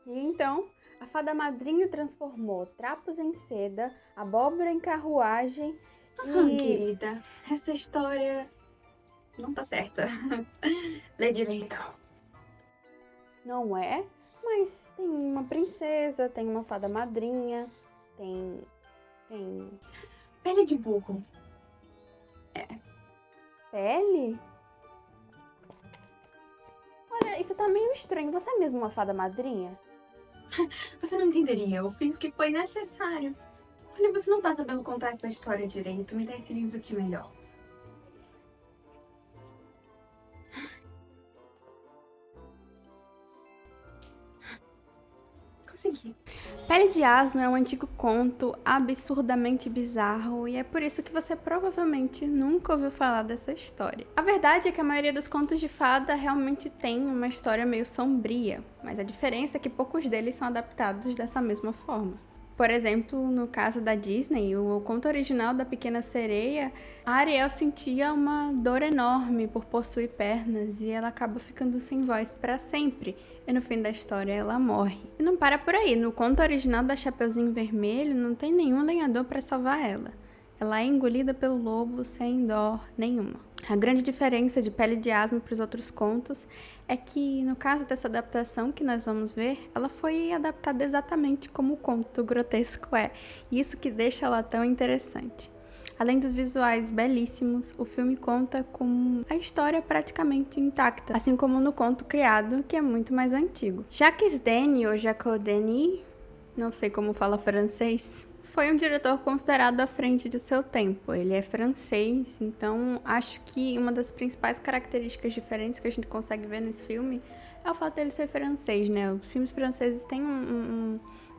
E então, a fada madrinha transformou trapos em seda, abóbora em carruagem e... Querida, essa história não tá certa. Lê direito. Não é? Mas tem uma princesa, tem uma fada madrinha, tem Pele de burro. pele? Olha, isso tá meio estranho. Você é mesmo uma fada madrinha? Você não entenderia, eu fiz o que foi necessário. Olha, você não tá sabendo contar essa história direito. Me dá esse livro aqui melhor. Consegui. Pele de Asno é um antigo conto absurdamente bizarro e é por isso que você provavelmente nunca ouviu falar dessa história. A verdade é que a maioria dos contos de fada realmente tem uma história meio sombria, mas a diferença é que poucos deles são adaptados dessa mesma forma. Por exemplo, no caso da Disney, o conto original da Pequena Sereia, a Ariel sentia uma dor enorme por possuir pernas e ela acaba ficando sem voz para sempre. E no fim da história ela morre. E não para por aí, no conto original da Chapeuzinho Vermelho não tem nenhum lenhador para salvar ela. Ela é engolida pelo lobo sem dó nenhuma. A grande diferença de Pele de Asno para os outros contos é que, no caso dessa adaptação que nós vamos ver, ela foi adaptada exatamente como o conto grotesco é, e isso que deixa ela tão interessante. Além dos visuais belíssimos, o filme conta com a história praticamente intacta, assim como no conto criado, que é muito mais antigo. Jacques Demy, ou Jacques Demy, não sei como fala francês, foi um diretor considerado à frente do seu tempo. Ele é francês, então acho que uma das principais características diferentes que a gente consegue ver nesse filme é o fato dele ser francês, né? Os filmes franceses têm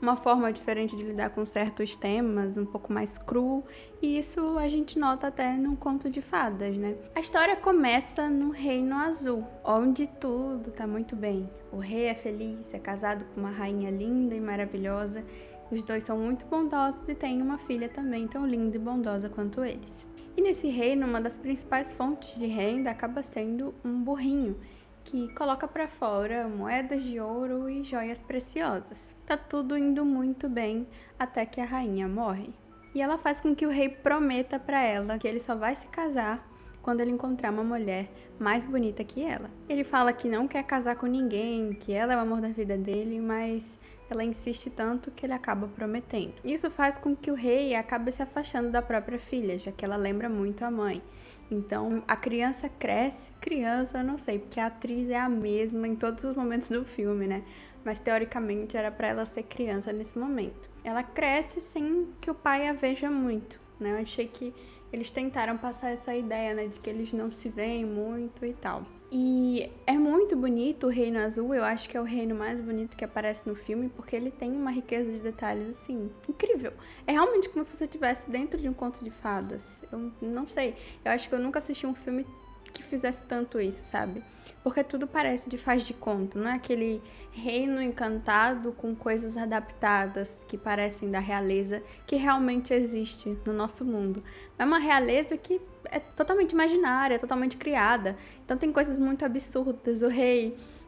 uma forma diferente de lidar com certos temas, um pouco mais cru, e isso a gente nota até num conto de fadas, né? A história começa no Reino Azul, onde tudo tá muito bem. O rei é feliz, é casado com uma rainha linda e maravilhosa. Os dois são muito bondosos e têm uma filha também tão linda e bondosa quanto eles. E nesse reino, uma das principais fontes de renda acaba sendo um burrinho, que coloca para fora moedas de ouro e joias preciosas. Tá tudo indo muito bem até que a rainha morre. E ela faz com que o rei prometa para ela que ele só vai se casar quando ele encontrar uma mulher mais bonita que ela. Ele fala que não quer casar com ninguém, que ela é o amor da vida dele, mas ela insiste tanto que ele acaba prometendo. Isso faz com que o rei acabe se afastando da própria filha, já que ela lembra muito a mãe. Então a criança cresce, criança eu não sei, porque a atriz é a mesma em todos os momentos do filme, né? Mas teoricamente era para ela ser criança nesse momento. Ela cresce sem que o pai a veja muito, né? Eu achei que eles tentaram passar essa ideia, né, de que eles não se veem muito e tal. E é muito bonito o Reino Azul, eu acho que é o reino mais bonito que aparece no filme, porque ele tem uma riqueza de detalhes, assim, incrível. É realmente como se você estivesse dentro de um conto de fadas. Eu não sei, eu acho que eu nunca assisti um filme que fizesse tanto isso, sabe? Porque tudo parece de faz de conto, não é aquele reino encantado com coisas adaptadas que parecem da realeza que realmente existe no nosso mundo. É uma realeza que é totalmente imaginária, totalmente criada. Então tem coisas muito absurdas.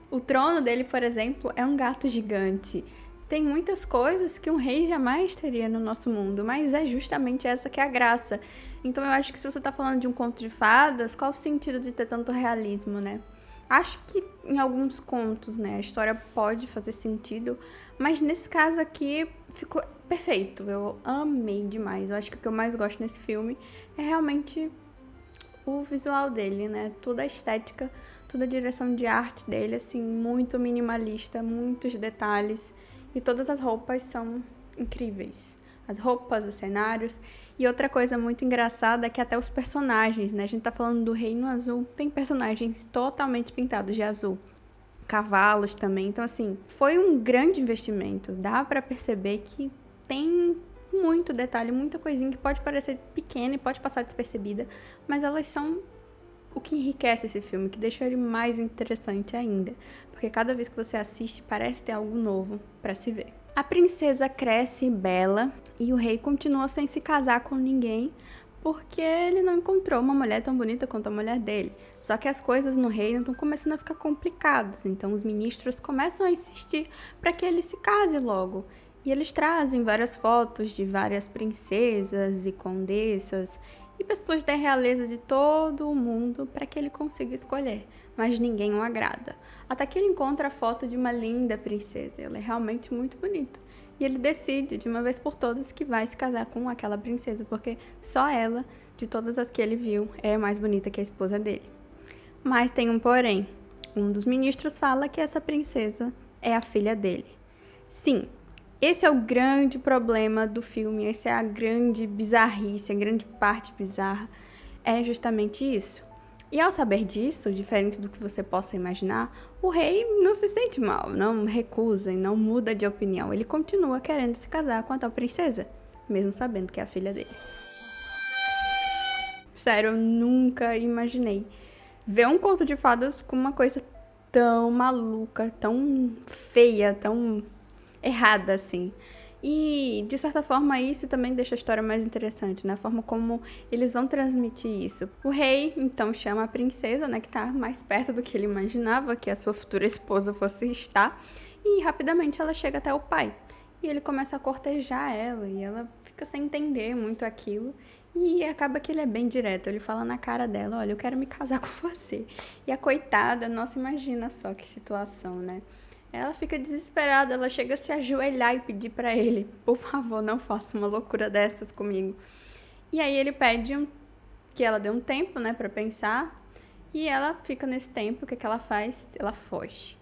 O trono dele, por exemplo, é um gato gigante. Tem muitas coisas que um rei jamais teria no nosso mundo, mas é justamente essa que é a graça. Então eu acho que se você tá falando de um conto de fadas, qual o sentido de ter tanto realismo, né? Acho que em alguns contos, né, a história pode fazer sentido, mas nesse caso aqui ficou perfeito. Eu amei demais. Eu acho que o que eu mais gosto nesse filme é realmente o visual dele, né? Toda a estética, toda a direção de arte dele, assim, muito minimalista, muitos detalhes. E todas as roupas são incríveis. As roupas, os cenários. E outra coisa muito engraçada é que até os personagens, né? A gente tá falando do Reino Azul, tem personagens totalmente pintados de azul. Cavalos também. Então, assim, foi um grande investimento. Dá pra perceber que tem muito detalhe, muita coisinha que pode parecer pequena e pode passar despercebida, mas elas são o que enriquece esse filme, que deixa ele mais interessante ainda, porque cada vez que você assiste parece ter algo novo para se ver. A princesa cresce bela e o rei continua sem se casar com ninguém, porque ele não encontrou uma mulher tão bonita quanto a mulher dele. Só que as coisas no reino estão começando a ficar complicadas, então os ministros começam a insistir para que ele se case logo. E eles trazem várias fotos de várias princesas e condessas e pessoas da realeza de todo o mundo para que ele consiga escolher, mas ninguém o agrada. Até que ele encontra a foto de uma linda princesa, ela é realmente muito bonita. E ele decide, de uma vez por todas, que vai se casar com aquela princesa, porque só ela, de todas as que ele viu, é mais bonita que a esposa dele. Mas tem um porém. Um dos ministros fala que essa princesa é a filha dele. Sim, esse é o grande problema do filme, essa é a grande bizarrice, a grande parte bizarra, é justamente isso. E ao saber disso, diferente do que você possa imaginar, o rei não se sente mal, não recusa e não muda de opinião. Ele continua querendo se casar com a tal princesa, mesmo sabendo que é a filha dele. Sério, eu nunca imaginei ver um conto de fadas com uma coisa tão maluca, tão feia, tão errada assim. E, de certa forma, isso também deixa a história mais interessante, né? A forma como eles vão transmitir isso. O rei, então, chama a princesa, né? Que tá mais perto do que ele imaginava que a sua futura esposa fosse estar. E, rapidamente, ela chega até o pai. E ele começa a cortejar ela. E ela fica sem entender muito aquilo. E acaba que ele é bem direto. Ele fala na cara dela, olha, eu quero me casar com você. E a coitada, nossa, imagina só que situação, né? Ela fica desesperada, ela chega a se ajoelhar e pedir pra ele, por favor, não faça uma loucura dessas comigo. E aí ele pede que ela dê um tempo, né, pra pensar. E ela fica nesse tempo, o que ela faz? Ela foge.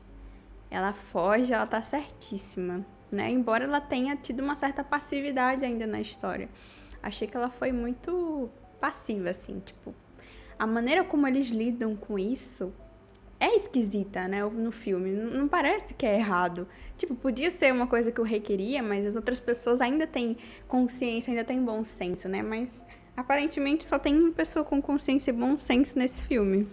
Ela foge, ela tá certíssima, né? Embora ela tenha tido uma certa passividade ainda na história. Achei que ela foi muito passiva, assim, tipo... A maneira como eles lidam com isso... é esquisita, né, no filme. Não parece que é errado. Tipo, podia ser uma coisa que o rei queria, mas as outras pessoas ainda têm consciência, ainda têm bom senso, né? Mas, aparentemente, só tem uma pessoa com consciência e bom senso nesse filme.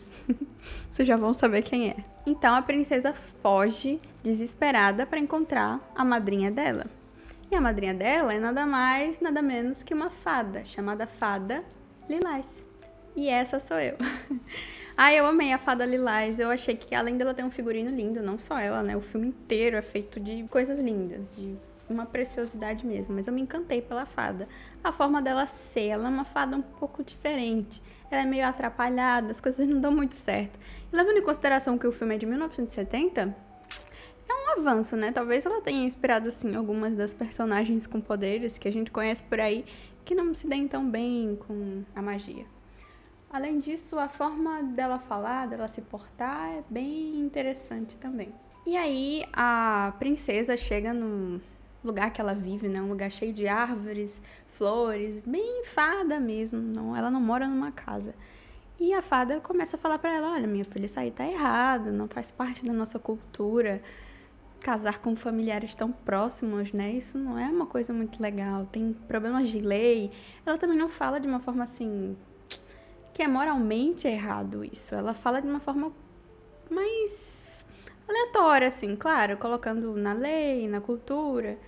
Vocês já vão saber quem é. Então, a princesa foge, desesperada, para encontrar a madrinha dela. E a madrinha dela é nada mais, nada menos que uma fada, chamada Fada Lilás. E essa sou eu. Ai, eu amei a Fada Lilás. Eu achei que, além dela ter um figurino lindo, não só ela, né? O filme inteiro é feito de coisas lindas, de uma preciosidade mesmo. Mas eu me encantei pela fada. A forma dela ser, ela é uma fada um pouco diferente. Ela é meio atrapalhada, as coisas não dão muito certo. E levando em consideração que o filme é de 1970, é um avanço, né? Talvez ela tenha inspirado, sim, algumas das personagens com poderes que a gente conhece por aí, que não se deem tão bem com a magia. Além disso, a forma dela falar, dela se portar, é bem interessante também. E aí, a princesa chega no lugar que ela vive, né? Um lugar cheio de árvores, flores, bem fada mesmo. Não, ela não mora numa casa. E a fada começa a falar pra ela, olha, minha filha, isso aí tá errado, não faz parte da nossa cultura. Casar com familiares tão próximos, né? Isso não é uma coisa muito legal. Tem problemas de lei. Ela também não fala de uma forma assim... que é moralmente errado isso. Ela fala de uma forma mais aleatória, assim, claro, colocando na lei, na cultura.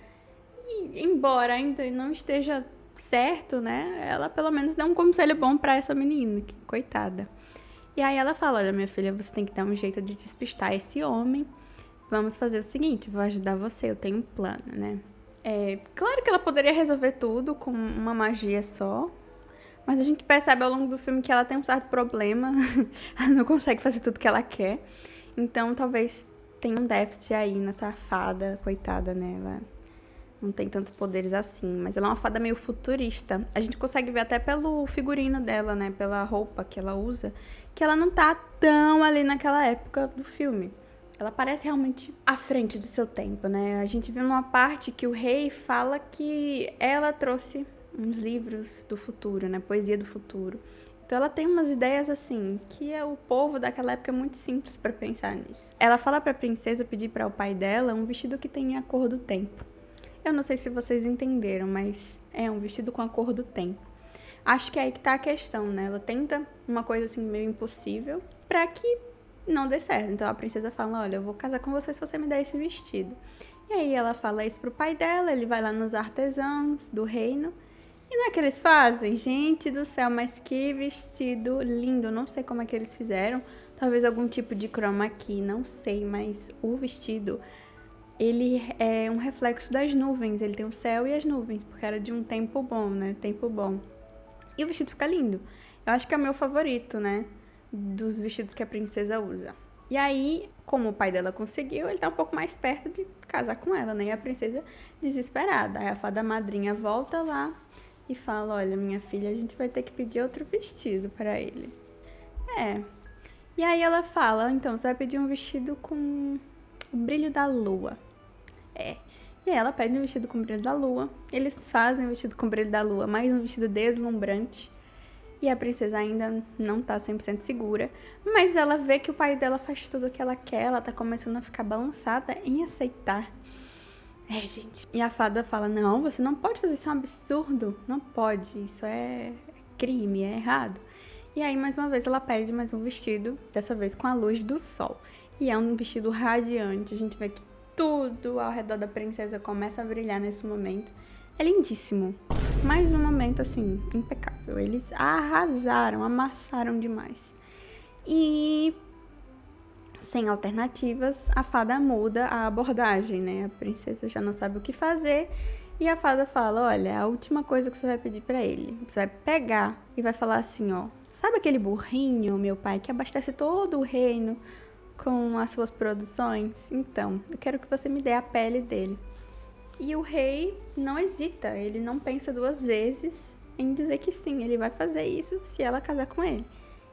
E, embora ainda não esteja certo, né, ela pelo menos dá um conselho bom pra essa menina, que coitada. E aí ela fala, olha, minha filha, você tem que dar um jeito de despistar esse homem. Vamos fazer o seguinte, vou ajudar você, eu tenho um plano, né. Claro que ela poderia resolver tudo com uma magia só, mas a gente percebe ao longo do filme que ela tem um certo problema. Ela não consegue fazer tudo que ela quer. Então, talvez tenha um déficit aí nessa fada, coitada, né? Ela não tem tantos poderes assim. Mas ela é uma fada meio futurista. A gente consegue ver até pelo figurino dela, né? Pela roupa que ela usa. Que ela não tá tão ali naquela época do filme. Ela parece realmente à frente do seu tempo, né? A gente vê numa parte que o rei fala que ela trouxe... uns livros do futuro, né? Poesia do futuro. Então ela tem umas ideias assim, que o povo daquela época é muito simples pra pensar nisso. Ela fala pra princesa pedir para o pai dela um vestido que tenha a cor do tempo. Eu não sei se vocês entenderam, mas é um vestido com a cor do tempo. Acho que é aí que tá a questão, né? Ela tenta uma coisa assim meio impossível pra que não dê certo. Então a princesa fala, olha, eu vou casar com você se você me der esse vestido. E aí ela fala isso pro pai dela, ele vai lá nos artesãos do reino. E Não é que eles fazem? Gente do céu, mas que vestido lindo. Não sei como é que eles fizeram. Talvez algum tipo de chroma key, não sei. Mas o vestido, ele é um reflexo das nuvens. Ele tem o céu e as nuvens, porque era de um tempo bom, né? Tempo bom. E o vestido fica lindo. Eu acho que é o meu favorito, né? Dos vestidos que a princesa usa. E aí, como o pai dela conseguiu, ele tá um pouco mais perto de casar com ela, né? E a princesa desesperada. Aí a fada madrinha volta lá e fala: olha, minha filha, a gente vai ter que pedir outro vestido pra ele. É. E aí ela fala: então, você vai pedir um vestido com o brilho da lua. É. E aí ela pede um vestido com o brilho da lua. Eles fazem um vestido com o brilho da lua, mais um vestido deslumbrante. E a princesa ainda não tá 100% segura, mas ela vê que o pai dela faz tudo o que ela quer, ela tá começando a ficar balançada em aceitar. É, gente. E a fada fala: não, você não pode fazer isso, é um absurdo. Não pode, isso é crime, é errado. E aí, mais uma vez, ela pede mais um vestido, dessa vez com a luz do sol. E é um vestido radiante, a gente vê que tudo ao redor da princesa começa a brilhar nesse momento. É lindíssimo. Mais um momento, assim, impecável. Eles arrasaram, amassaram demais. E, sem alternativas, a fada muda a abordagem, né? A princesa já não sabe o que fazer. E a fada fala: olha, a última coisa que você vai pedir pra ele, você vai pegar e vai falar assim, ó: sabe aquele burrinho, meu pai, que abastece todo o reino com as suas produções? Então, eu quero que você me dê a pele dele. E o rei não hesita, ele não pensa duas vezes em dizer que sim, ele vai fazer isso se ela casar com ele.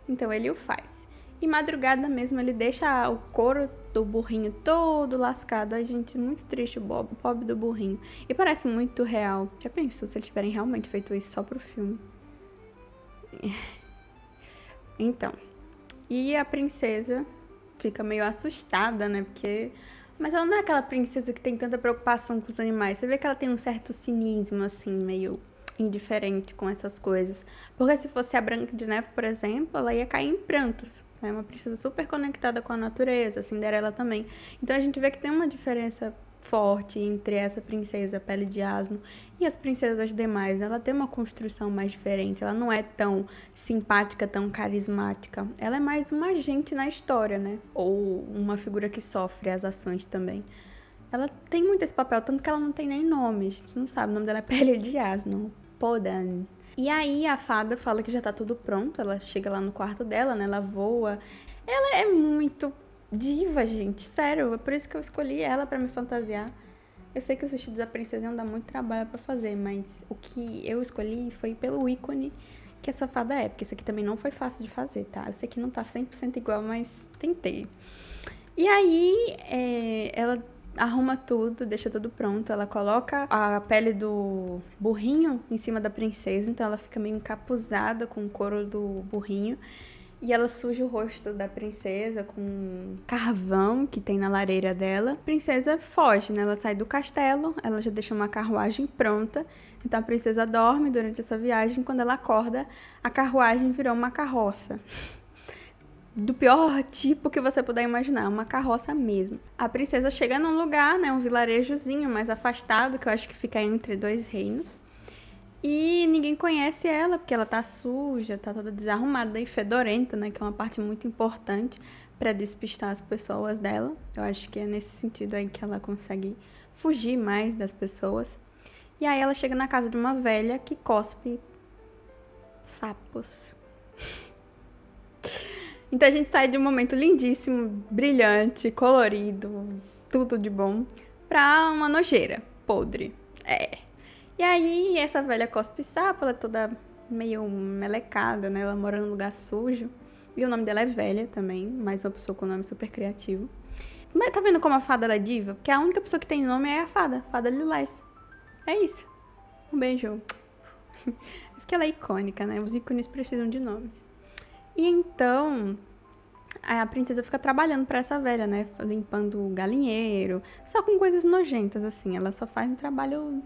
Então ele o faz. E madrugada mesmo ele deixa o couro do burrinho todo lascado. A gente, muito triste o pobre do burrinho. E parece muito real. Já pensou se eles tiverem realmente feito isso só pro filme? Então, e a princesa fica meio assustada, né? Mas ela não é aquela princesa que tem tanta preocupação com os animais. Você vê que ela tem um certo cinismo, assim, meio indiferente com essas coisas. Porque se fosse a Branca de Neve, por exemplo, ela ia cair em prantos. É uma princesa super conectada com a natureza, a Cinderela também. Então a gente vê que tem uma diferença forte entre essa princesa Pele de Asno e as princesas demais. Ela tem uma construção mais diferente. Ela não é tão simpática, tão carismática. Ela é mais uma agente na história, né? Ou uma figura que sofre as ações também. Ela tem muito esse papel, tanto que ela não tem nem nome. A gente não sabe, o nome dela é Pele de Asno. Podan. E aí a fada fala que já tá tudo pronto. Ela chega lá no quarto dela, né? Ela voa. Ela é muito diva, gente. Sério, é por isso que eu escolhi ela pra me fantasiar. Eu sei que os vestidos da princesa iam dar muito trabalho pra fazer, mas o que eu escolhi foi pelo ícone que essa fada é. Porque esse aqui também não foi fácil de fazer, tá? Eu sei que não tá 100% igual, mas tentei. E aí, ela arruma tudo, deixa tudo pronto. Ela coloca a pele do burrinho em cima da princesa, então ela fica meio encapuzada com o couro do burrinho. E ela suja o rosto da princesa com carvão que tem na lareira dela. A princesa foge, né? Ela sai do castelo, ela já deixa uma carruagem pronta. Então a princesa dorme durante essa viagem. Quando ela acorda, a carruagem virou uma carroça. Do pior tipo que você puder imaginar, uma carroça mesmo. A princesa chega num lugar, né, um vilarejozinho mais afastado, que eu acho que fica entre dois reinos. E ninguém conhece ela, porque ela tá suja, tá toda desarrumada e fedorenta, né, que é uma parte muito importante para despistar as pessoas dela. Eu acho que é nesse sentido aí que ela consegue fugir mais das pessoas. E aí ela chega na casa de uma velha que cospe sapos. Então a gente sai de um momento lindíssimo, brilhante, colorido, tudo de bom, pra uma nojeira podre. E aí essa velha cospe sapo, ela é toda meio melecada, né? Ela mora num lugar sujo. E o nome dela é Velha também, mais uma pessoa com nome super criativo. Mas tá vendo como a fada ela é diva? Porque a única pessoa que tem nome é a Fada Lilás. É isso. Um beijo. Porque ela é icônica, né? Os ícones precisam de nomes. E então, a princesa fica trabalhando pra essa velha, né? Limpando o galinheiro, só com coisas nojentas, assim. Ela só faz um trabalho...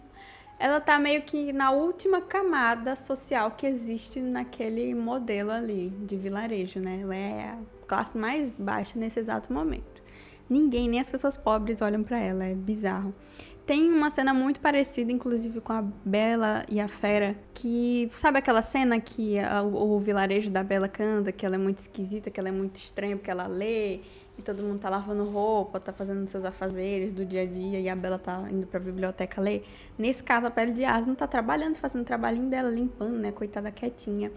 Ela tá meio que na última camada social que existe naquele modelo ali de vilarejo, né? Ela é a classe mais baixa nesse exato momento. Ninguém, nem as pessoas pobres olham pra ela, é bizarro. Tem uma cena muito parecida, inclusive, com a Bela e a Fera, que... Sabe aquela cena que o vilarejo da Bela canta, que ela é muito esquisita, que ela é muito estranha, porque ela lê, e todo mundo tá lavando roupa, tá fazendo seus afazeres do dia a dia, e a Bela tá indo pra biblioteca ler. Nesse caso, a Pele de Asno tá trabalhando, fazendo o trabalhinho dela, limpando, né, coitada quietinha.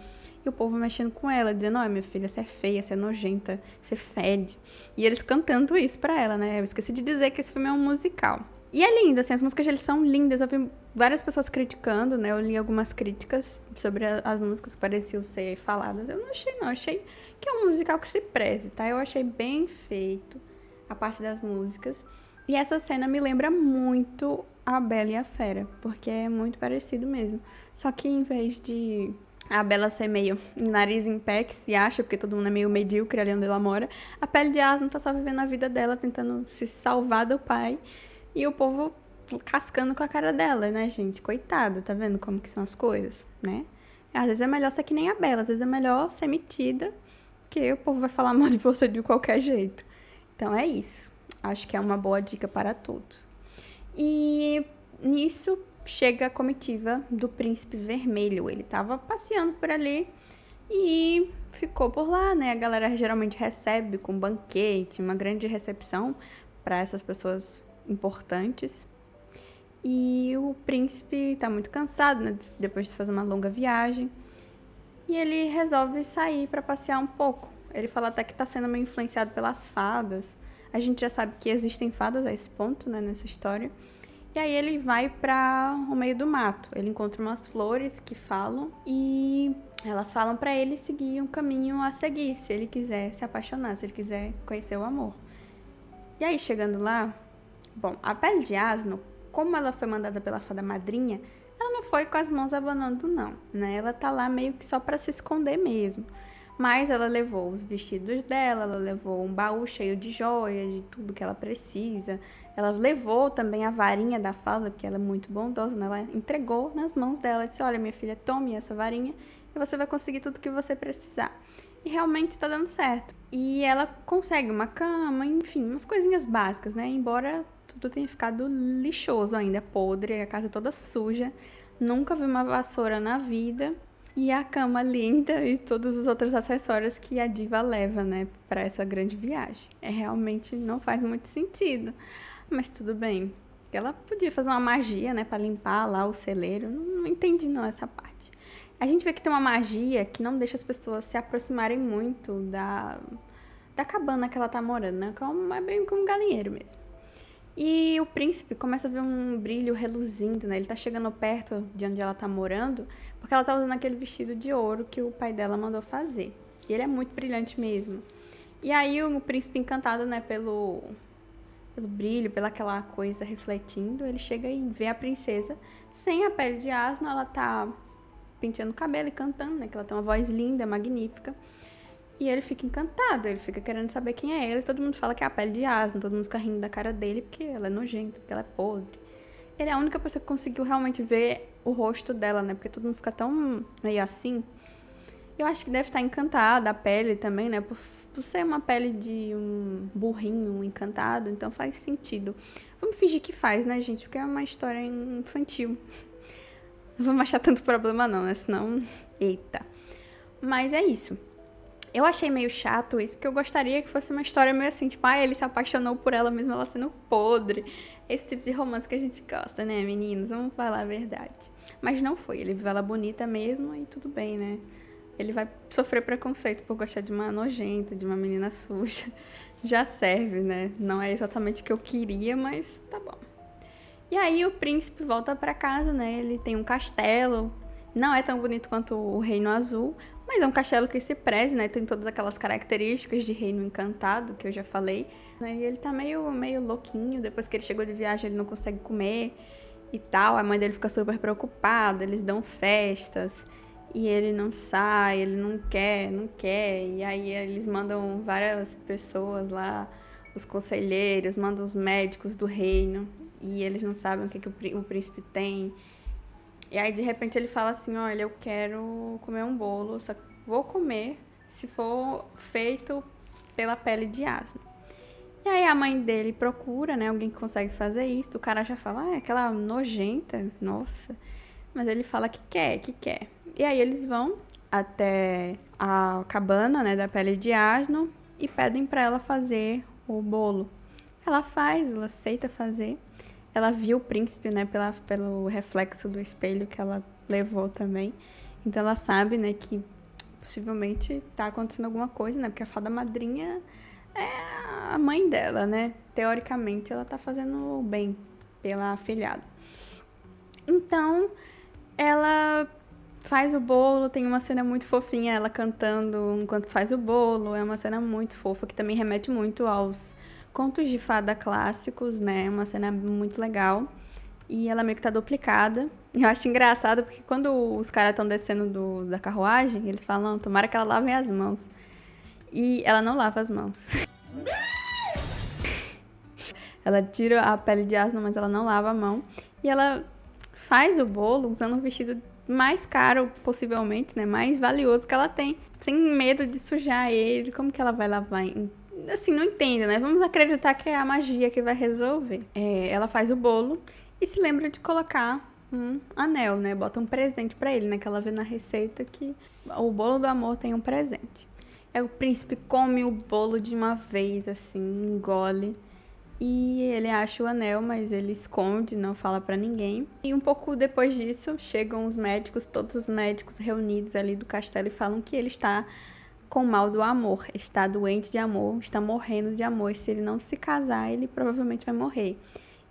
E o povo mexendo com ela, dizendo, ó, minha filha, você é feia, você é nojenta, você fede. E eles cantando isso pra ela, né? Eu esqueci de dizer que esse filme é um musical. E é lindo, assim, as músicas eles são lindas. Eu vi várias pessoas criticando, né? Eu li algumas críticas sobre as músicas que pareciam ser faladas. Eu não achei, não. Eu achei que é um musical que se preze, tá? Eu achei bem feito a parte das músicas. E essa cena me lembra muito a Bela e a Fera, porque é muito parecido mesmo. Só que em vez de a Bela ser meio nariz em pé, que se acha, porque todo mundo é meio medíocre ali onde ela mora, a Pele de Asno tá só vivendo a vida dela, tentando se salvar do pai. E o povo cascando com a cara dela, né, gente? Coitada, tá vendo como que são as coisas, né? Às vezes é melhor ser que nem a Bela, às vezes é melhor ser metida, que o povo vai falar mal de você de qualquer jeito. Então é isso. Acho que é uma boa dica para todos. E nisso chega a comitiva do Príncipe Vermelho. Ele tava passeando por ali e ficou por lá, né? A galera geralmente recebe com banquete, uma grande recepção para essas pessoas importantes. E o príncipe tá muito cansado, né, depois de fazer uma longa viagem. E ele resolve sair para passear um pouco. Ele fala até que tá sendo meio influenciado pelas fadas. A gente já sabe que existem fadas a esse ponto, né, nessa história. E aí ele vai para o meio do mato. Ele encontra umas flores que falam e elas falam para ele seguir um caminho a seguir, se ele quiser se apaixonar, se ele quiser conhecer o amor. E aí, chegando lá, bom, a Pele de Asno, como ela foi mandada pela fada madrinha, ela não foi com as mãos abanando, não, né? Ela tá lá meio que só pra se esconder mesmo. Mas ela levou os vestidos dela, ela levou um baú cheio de joias, de tudo que ela precisa. Ela levou também a varinha da fada, porque ela é muito bondosa, né? Ela entregou nas mãos dela, disse, olha, minha filha, tome essa varinha e você vai conseguir tudo que você precisar. E realmente tá dando certo. E ela consegue uma cama, enfim, umas coisinhas básicas, né? Embora tudo tenha ficado lixoso ainda, podre, a casa toda suja. Nunca vi uma vassoura na vida. E a cama linda e todos os outros acessórios que a diva leva, né, pra essa grande viagem. Realmente não faz muito sentido. Mas tudo bem. Ela podia fazer uma magia, né, pra limpar lá o celeiro. Não entendi não essa parte. A gente vê que tem uma magia que não deixa as pessoas se aproximarem muito da cabana que ela tá morando, né? É bem como um galinheiro mesmo. E o príncipe começa a ver um brilho reluzindo, né? Ele tá chegando perto de onde ela tá morando, porque ela tá usando aquele vestido de ouro que o pai dela mandou fazer. E ele é muito brilhante mesmo. E aí o príncipe encantado, né, pelo brilho, pela aquela coisa refletindo, ele chega e vê a princesa sem a pele de asno, ela tá penteando o cabelo e cantando, né? Que ela tem uma voz linda, magnífica. E ele fica encantado, ele fica querendo saber quem é ele. Todo mundo fala que é a Pele de Asno, todo mundo fica rindo da cara dele porque ela é nojenta, porque ela é podre. Ele é a única pessoa que conseguiu realmente ver o rosto dela, né? Porque todo mundo fica tão meio assim. Eu acho que deve estar encantada a pele também, né? Por ser uma pele de um burrinho encantado, então faz sentido. Vamos fingir que faz, né, gente? Porque é uma história infantil. Não vamos achar tanto problema não, né? Senão... Eita. Mas é isso. Eu achei meio chato isso, porque eu gostaria que fosse uma história meio assim, tipo, ele se apaixonou por ela mesmo, ela sendo podre. Esse tipo de romance que a gente gosta, né, meninos? Vamos falar a verdade. Mas não foi, ele viu ela bonita mesmo e tudo bem, né? Ele vai sofrer preconceito por gostar de uma nojenta, de uma menina suja. Já serve, né? Não é exatamente o que eu queria, mas tá bom. E aí o príncipe volta pra casa, né? Ele tem um castelo. Não é tão bonito quanto o Reino Azul, mas é um castelo que se preze, né? Tem todas aquelas características de reino encantado, que eu já falei. E ele tá meio louquinho. Depois que ele chegou de viagem, ele não consegue comer e tal. A mãe dele fica super preocupada. Eles dão festas. E ele não sai, ele não quer. E aí eles mandam várias pessoas lá, os conselheiros, mandam os médicos do reino. E eles não sabem o que o príncipe tem. E aí, de repente, ele fala assim, olha, eu quero comer um bolo, só que vou comer se for feito pela pele de asno. E aí a mãe dele procura, né, alguém que consegue fazer isso. O cara já fala, ah, é aquela nojenta, nossa. Mas ele fala que quer, que quer. E aí eles vão até a cabana, né, da pele de asno e pedem pra ela fazer o bolo. Ela faz, ela aceita fazer. Ela viu o príncipe, né, pelo reflexo do espelho que ela levou também. Então ela sabe, né, que possivelmente tá acontecendo alguma coisa, né, porque a fada madrinha é a mãe dela, né. Teoricamente ela tá fazendo o bem pela afilhada. Então ela faz o bolo, tem uma cena muito fofinha, ela cantando enquanto faz o bolo. É uma cena muito fofa, que também remete muito aos contos de fada clássicos, né? É uma cena muito legal. E ela meio que tá duplicada. E eu acho engraçado, porque quando os caras estão descendo da carruagem, eles falam, tomara que ela lave as mãos. E ela não lava as mãos. Ela tira a pele de asno, mas ela não lava a mão. E ela faz o bolo usando um vestido mais caro, possivelmente, né? Mais valioso que ela tem. Sem medo de sujar ele. Como que ela vai lavar? Assim, não entendo, né? Vamos acreditar que é a magia que vai resolver. Ela faz o bolo e se lembra de colocar um anel, né? Bota um presente pra ele, né? Que ela vê na receita que o bolo do amor tem um presente. O príncipe come o bolo de uma vez, assim, engole. E ele acha o anel, mas ele esconde, não fala pra ninguém. E um pouco depois disso, chegam os médicos, todos os médicos reunidos ali do castelo e falam que ele está com mal do amor, está doente de amor, está morrendo de amor. E se ele não se casar, ele provavelmente vai morrer.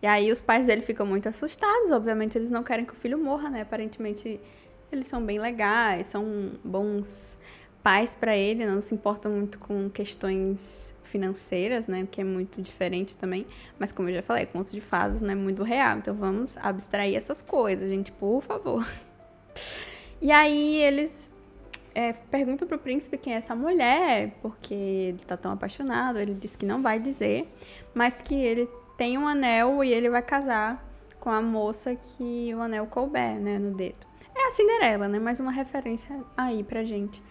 E aí os pais dele ficam muito assustados, obviamente eles não querem que o filho morra, né? Aparentemente eles são bem legais, são bons pais pra ele, não se importam muito com questões financeiras, né, que é muito diferente também, mas como eu já falei, contos de fadas não é muito real, então vamos abstrair essas coisas, gente, por favor. E aí eles perguntam pro príncipe quem é essa mulher, porque ele tá tão apaixonado, ele diz que não vai dizer, mas que ele tem um anel e ele vai casar com a moça que o anel couber, né, no dedo. É a Cinderela, né, mais uma referência aí pra gente.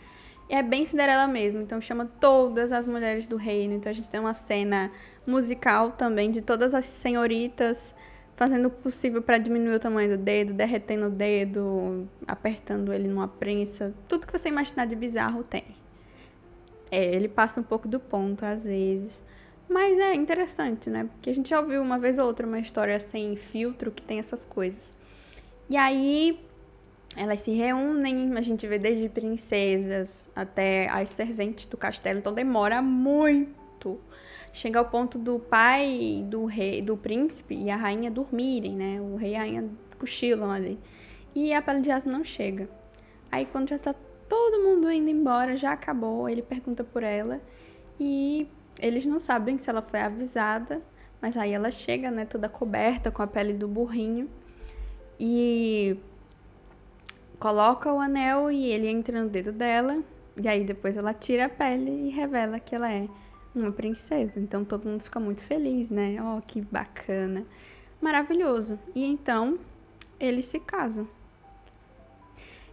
É bem Cinderela mesmo, então chama todas as mulheres do reino. Então a gente tem uma cena musical também de todas as senhoritas fazendo o possível para diminuir o tamanho do dedo, derretendo o dedo, apertando ele numa prensa. Tudo que você imaginar de bizarro tem. Ele passa um pouco do ponto às vezes. Mas é interessante, né? Porque a gente já ouviu uma vez ou outra uma história sem filtro que tem essas coisas. E aí elas se reúnem, a gente vê desde princesas até as serventes do castelo, então demora muito. Chega ao ponto do pai, do rei, do príncipe e a rainha dormirem, né? O rei e a rainha cochilam ali. E a pele de asno não chega. Aí quando já tá todo mundo indo embora, já acabou, ele pergunta por ela e eles não sabem se ela foi avisada, mas aí ela chega, né, toda coberta com a pele do burrinho e coloca o anel e ele entra no dedo dela. E aí depois ela tira a pele e revela que ela é uma princesa. Então todo mundo fica muito feliz, né? Oh, que bacana. Maravilhoso. E então eles se casam.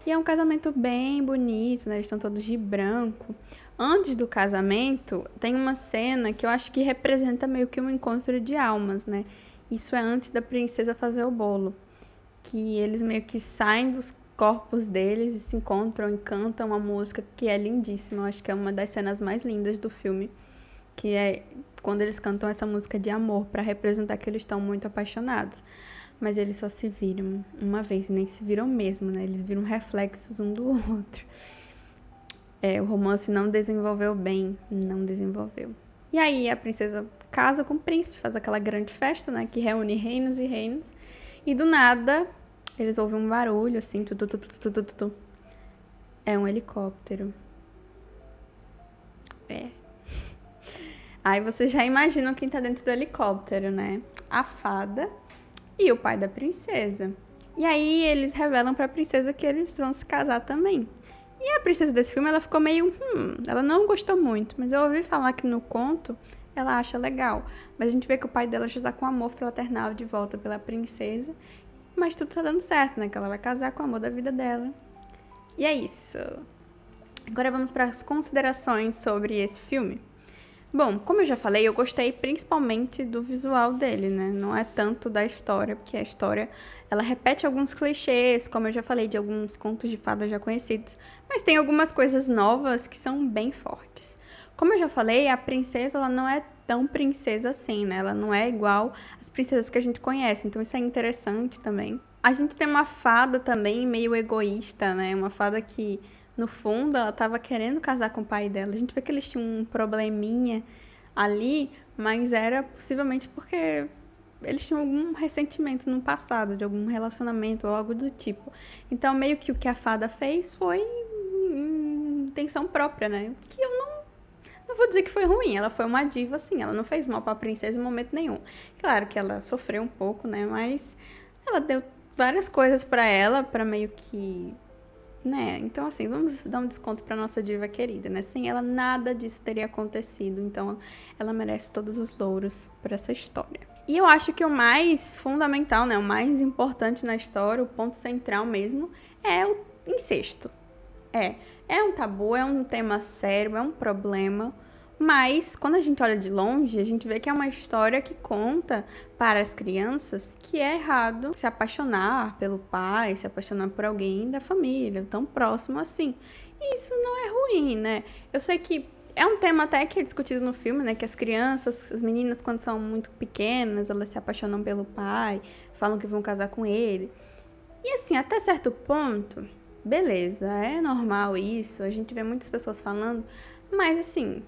E é um casamento bem bonito, né? Eles estão todos de branco. Antes do casamento, tem uma cena que eu acho que representa meio que um encontro de almas, né? Isso é antes da princesa fazer o bolo. Que eles meio que saem dos corpos deles e se encontram e cantam uma música que é lindíssima. Eu acho que é uma das cenas mais lindas do filme, que é quando eles cantam essa música de amor para representar que eles estão muito apaixonados. Mas eles só se viram uma vez, e nem se viram mesmo, né? Eles viram reflexos um do outro. O romance não desenvolveu bem, não desenvolveu. E aí a princesa casa com o príncipe, faz aquela grande festa, né? Que reúne reinos e reinos. E do nada, eles ouvem um barulho, assim, tu. É um helicóptero. Aí vocês já imaginam quem tá dentro do helicóptero, né? A fada e o pai da princesa. E aí eles revelam pra princesa que eles vão se casar também. E a princesa desse filme, ela ficou meio... ela não gostou muito, mas eu ouvi falar que no conto ela acha legal. Mas a gente vê que o pai dela já tá com amor fraternal de volta pela princesa. Mas tudo tá dando certo, né? Que ela vai casar com o amor da vida dela. E é isso. Agora vamos para as considerações sobre esse filme. Bom, como eu já falei, eu gostei principalmente do visual dele, né? Não é tanto da história, porque a história, ela repete alguns clichês, como eu já falei, de alguns contos de fadas já conhecidos, mas tem algumas coisas novas que são bem fortes. Como eu já falei, a princesa, ela não é tão princesa assim, né? Ela não é igual às princesas que a gente conhece, então isso é interessante também. A gente tem uma fada também meio egoísta, né? Uma fada que no fundo, ela tava querendo casar com o pai dela. A gente vê que eles tinham um probleminha ali, mas era possivelmente porque eles tinham algum ressentimento no passado, de algum relacionamento ou algo do tipo. Então, meio que o que a fada fez foi intenção própria, né? Que eu não vou dizer que foi ruim, ela foi uma diva, assim, ela não fez mal pra princesa em momento nenhum. Claro que ela sofreu um pouco, né? Mas ela deu várias coisas pra ela, pra meio que né? Então, assim, vamos dar um desconto pra nossa diva querida, né? Sem ela, nada disso teria acontecido. Então, ela merece todos os louros por essa história. E eu acho que o mais fundamental, né? O mais importante na história, o ponto central mesmo, é o incesto. É um tabu, é um tema sério, é um problema. Mas, quando a gente olha de longe, a gente vê que é uma história que conta para as crianças que é errado se apaixonar pelo pai, se apaixonar por alguém da família, tão próximo assim. E isso não é ruim, né? Eu sei que é um tema até que é discutido no filme, né? Que as crianças, as meninas, quando são muito pequenas, elas se apaixonam pelo pai, falam que vão casar com ele. E assim, até certo ponto, beleza, é normal isso, a gente vê muitas pessoas falando, mas assim,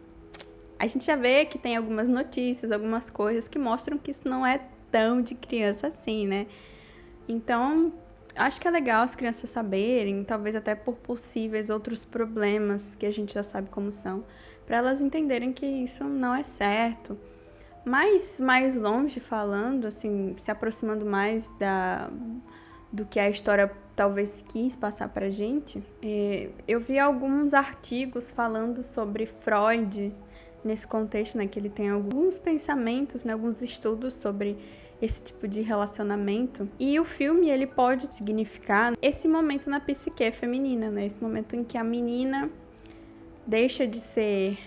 a gente já vê que tem algumas notícias, algumas coisas que mostram que isso não é tão de criança assim, né? Então, acho que é legal as crianças saberem, talvez até por possíveis outros problemas que a gente já sabe como são, para elas entenderem que isso não é certo. Mas mais longe falando, assim, se aproximando mais do que a história talvez quis passar pra gente, eu vi alguns artigos falando sobre Freud nesse contexto, né, que ele tem alguns pensamentos, né, alguns estudos sobre esse tipo de relacionamento. E o filme, ele pode significar esse momento na psique feminina, né, esse momento em que a menina deixa de ser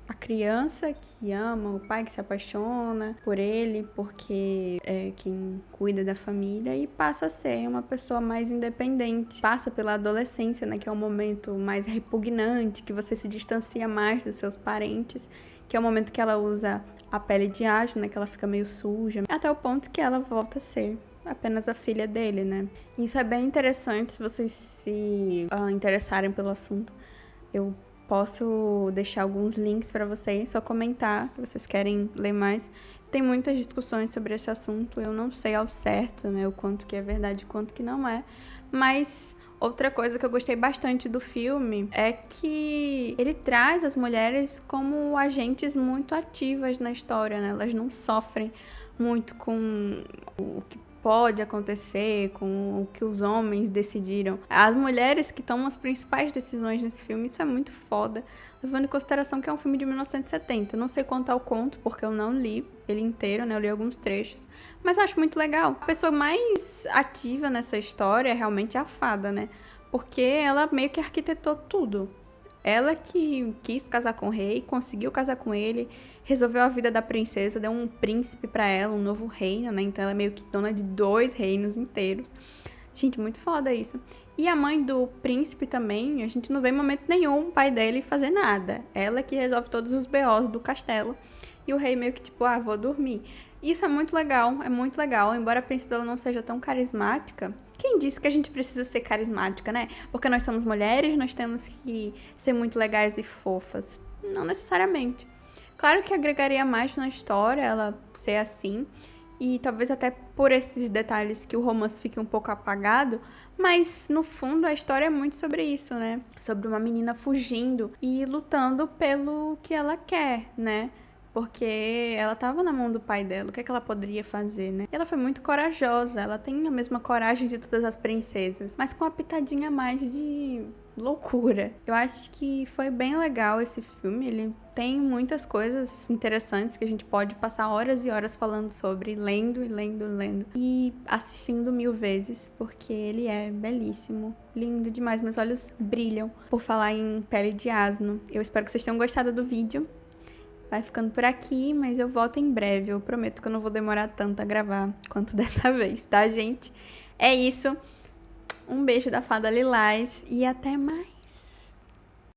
a criança que ama, o pai que se apaixona por ele, porque é quem cuida da família, e passa a ser uma pessoa mais independente. Passa pela adolescência, né, que é um momento mais repugnante, que você se distancia mais dos seus parentes, que é o momento que ela usa a pele de asno, né, que ela fica meio suja, até o ponto que ela volta a ser apenas a filha dele, né. Isso é bem interessante se vocês se interessarem pelo assunto. Eu posso deixar alguns links para vocês, só comentar que vocês querem ler mais. Tem muitas discussões sobre esse assunto, eu não sei ao certo, né, o quanto que é verdade e o quanto que não é. Mas outra coisa que eu gostei bastante do filme é que ele traz as mulheres como agentes muito ativas na história, né? Elas não sofrem muito com o que pode acontecer, com o que os homens decidiram. As mulheres que tomam as principais decisões nesse filme, isso é muito foda, levando em consideração que é um filme de 1970. Eu não sei contar o conto, porque eu não li ele inteiro, né? Eu li alguns trechos, mas eu acho muito legal. A pessoa mais ativa nessa história é realmente a fada, né? Porque ela meio que arquitetou tudo. Ela que quis casar com o rei, conseguiu casar com ele, resolveu a vida da princesa, deu um príncipe pra ela, um novo reino, né? Então ela é meio que dona de 2 reinos inteiros. Gente, muito foda isso. E a mãe do príncipe também, a gente não vê em momento nenhum o pai dele fazer nada. Ela que resolve todos os BOs do castelo. E o rei meio que tipo, vou dormir. Isso é muito legal, é muito legal. Embora a princesa ela não seja tão carismática, quem disse que a gente precisa ser carismática, né? Porque nós somos mulheres, nós temos que ser muito legais e fofas. Não necessariamente. Claro que agregaria mais na história ela ser assim, e talvez até por esses detalhes que o romance fique um pouco apagado, mas no fundo a história é muito sobre isso, né? Sobre uma menina fugindo e lutando pelo que ela quer, né? Porque ela tava na mão do pai dela, o que é que ela poderia fazer, né? E ela foi muito corajosa, ela tem a mesma coragem de todas as princesas, mas com uma pitadinha a mais de loucura. Eu acho que foi bem legal esse filme, ele tem muitas coisas interessantes que a gente pode passar horas e horas falando sobre, lendo e lendo, lendo e assistindo 1000 vezes, porque ele é belíssimo, lindo demais, meus olhos brilham por falar em pele de asno. Eu espero que vocês tenham gostado do vídeo. vai ficando por aqui, mas eu volto em breve. Eu prometo que eu não vou demorar tanto a gravar quanto dessa vez, tá, gente? É isso. Um beijo da Fada Lilás e até mais.